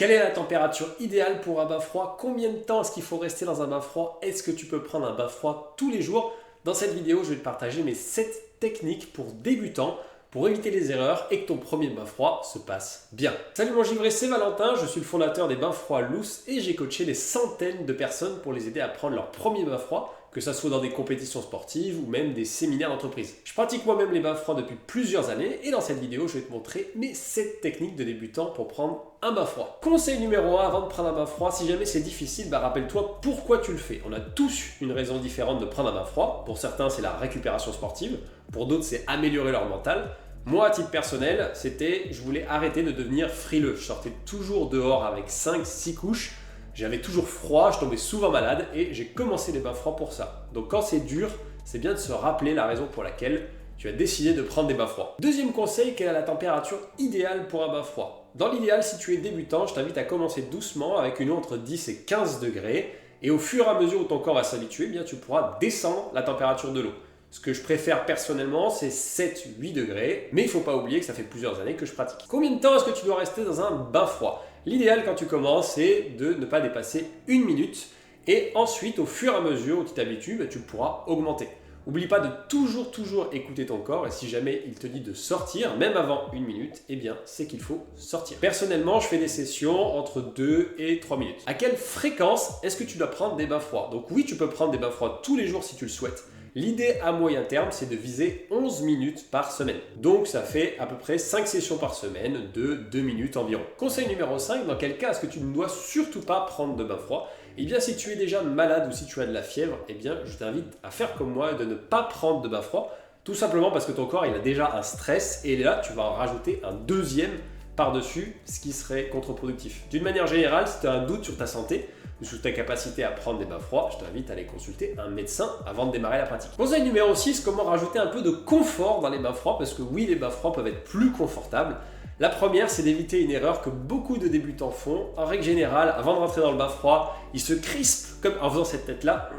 Quelle est la température idéale pour un bain froid? Combien de temps est-ce qu'il faut rester dans un bain froid? Est-ce que tu peux prendre un bain froid tous les jours? Dans cette vidéo, je vais te partager mes 7 techniques pour débutants pour éviter les erreurs et que ton premier bain froid se passe bien. Salut mon givré, c'est Valentin, je suis le fondateur des bains froids Loose et j'ai coaché des centaines de personnes pour les aider à prendre leur premier bain froid, que ce soit dans des compétitions sportives ou même des séminaires d'entreprise. Je pratique moi-même les bains froids depuis plusieurs années et dans cette vidéo, je vais te montrer mes 7 techniques de débutants pour prendre un bain froid. Conseil numéro 1, avant de prendre un bain froid, si jamais c'est difficile, rappelle-toi pourquoi tu le fais. On a tous une raison différente de prendre un bain froid. Pour certains, c'est la récupération sportive. Pour d'autres, c'est améliorer leur mental. Moi, à titre personnel, je voulais arrêter de devenir frileux. Je sortais toujours dehors avec 5-6 couches. J'avais toujours froid, je tombais souvent malade et j'ai commencé les bains froids pour ça. Donc quand c'est dur, c'est bien de se rappeler la raison pour laquelle tu as décidé de prendre des bains froids. Deuxième conseil, quelle est la température idéale pour un bain froid? Dans l'idéal, si tu es débutant, je t'invite à commencer doucement avec une eau entre 10 et 15 degrés. Et au fur et à mesure où ton corps va s'habituer, tu pourras descendre la température de l'eau. Ce que je préfère personnellement, c'est 7-8 degrés. Mais il ne faut pas oublier que ça fait plusieurs années que je pratique. Combien de temps est-ce que tu dois rester dans un bain froid? L'idéal quand tu commences, c'est de ne pas dépasser 1 minute. Et ensuite, au fur et à mesure où tu t'habitues, tu pourras augmenter. N'oublie pas de toujours écouter ton corps et si jamais il te dit de sortir, même avant 1 minute, c'est qu'il faut sortir. Personnellement, je fais des sessions entre 2 et 3 minutes. À quelle fréquence est-ce que tu dois prendre des bains froids? Donc oui, tu peux prendre des bains froids tous les jours si tu le souhaites. L'idée à moyen terme, c'est de viser 11 minutes par semaine. Donc ça fait à peu près 5 sessions par semaine de 2 minutes environ. Conseil numéro 5, dans quel cas est-ce que tu ne dois surtout pas prendre de bain froid? Si tu es déjà malade ou si tu as de la fièvre, je t'invite à faire comme moi et de ne pas prendre de bain froid. Tout simplement parce que ton corps il a déjà un stress et là tu vas en rajouter un deuxième par-dessus, ce qui serait contre-productif. D'une manière générale, si tu as un doute sur ta santé ou sur ta capacité à prendre des bains froids, je t'invite à aller consulter un médecin avant de démarrer la pratique. Conseil numéro 6, comment rajouter un peu de confort dans les bains froids, parce que oui, les bains froids peuvent être plus confortables. La première, c'est d'éviter une erreur que beaucoup de débutants font. En règle générale, avant de rentrer dans le bain froid, ils se crispent comme en faisant cette tête-là.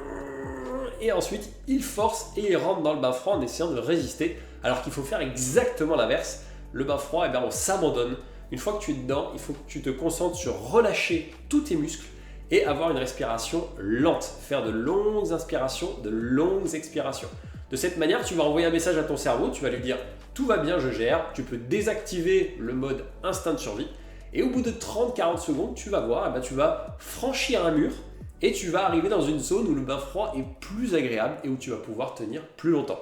Et ensuite, ils forcent et ils rentrent dans le bain froid en essayant de résister, alors qu'il faut faire exactement l'inverse. Le bain froid, on s'abandonne. Une fois que tu es dedans, il faut que tu te concentres sur relâcher tous tes muscles et avoir une respiration lente. Faire de longues inspirations, de longues expirations. De cette manière, tu vas envoyer un message à ton cerveau, tu vas lui dire « tout va bien, je gère », tu peux désactiver le mode instinct de survie et au bout de 30-40 secondes, tu vas voir, tu vas franchir un mur et tu vas arriver dans une zone où le bain froid est plus agréable et où tu vas pouvoir tenir plus longtemps.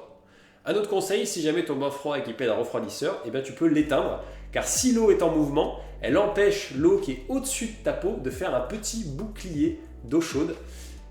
Un autre conseil, si jamais ton bain froid est équipé d'un refroidisseur, tu peux l'éteindre car si l'eau est en mouvement, elle empêche l'eau qui est au-dessus de ta peau de faire un petit bouclier d'eau chaude.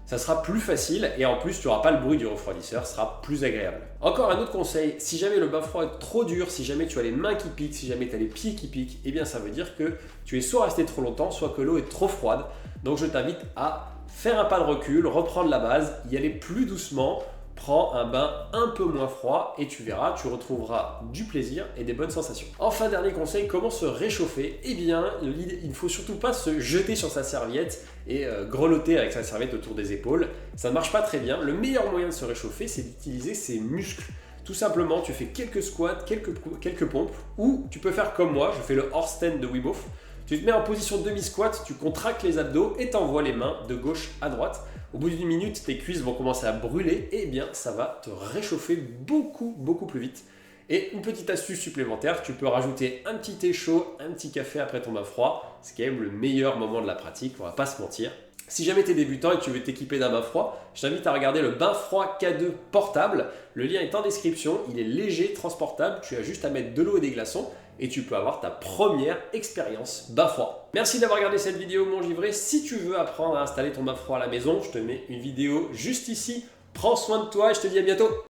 Ça sera plus facile et en plus tu n'auras pas le bruit du refroidisseur, ce sera plus agréable. Encore un autre conseil, si jamais le bain froid est trop dur, si jamais tu as les mains qui piquent, si jamais tu as les pieds qui piquent, ça veut dire que tu es soit resté trop longtemps, soit que l'eau est trop froide. Donc je t'invite à faire un pas de recul, reprendre la base, y aller plus doucement. Prends un bain un peu moins froid et tu verras, tu retrouveras du plaisir et des bonnes sensations. Enfin, dernier conseil, comment se réchauffer? Il ne faut surtout pas se jeter sur sa serviette et grelotter avec sa serviette autour des épaules. Ça ne marche pas très bien. Le meilleur moyen de se réchauffer, c'est d'utiliser ses muscles. Tout simplement, tu fais quelques squats, quelques pompes ou tu peux faire comme moi, je fais le horse stand de Wim Hof. Tu te mets en position demi-squat, tu contractes les abdos et t'envoies les mains de gauche à droite. Au bout d'une minute, tes cuisses vont commencer à brûler et ça va te réchauffer beaucoup plus vite. Et une petite astuce supplémentaire, tu peux rajouter un petit thé chaud, un petit café après ton bain froid. C'est quand même le meilleur moment de la pratique, on va pas se mentir. Si jamais tu es débutant et que tu veux t'équiper d'un bain froid, je t'invite à regarder le bain froid K2 portable. Le lien est en description, il est léger, transportable, tu as juste à mettre de l'eau et des glaçons et tu peux avoir ta première expérience bain froid. Merci d'avoir regardé cette vidéo mon givré. Si tu veux apprendre à installer ton bain froid à la maison, je te mets une vidéo juste ici. Prends soin de toi et je te dis à bientôt.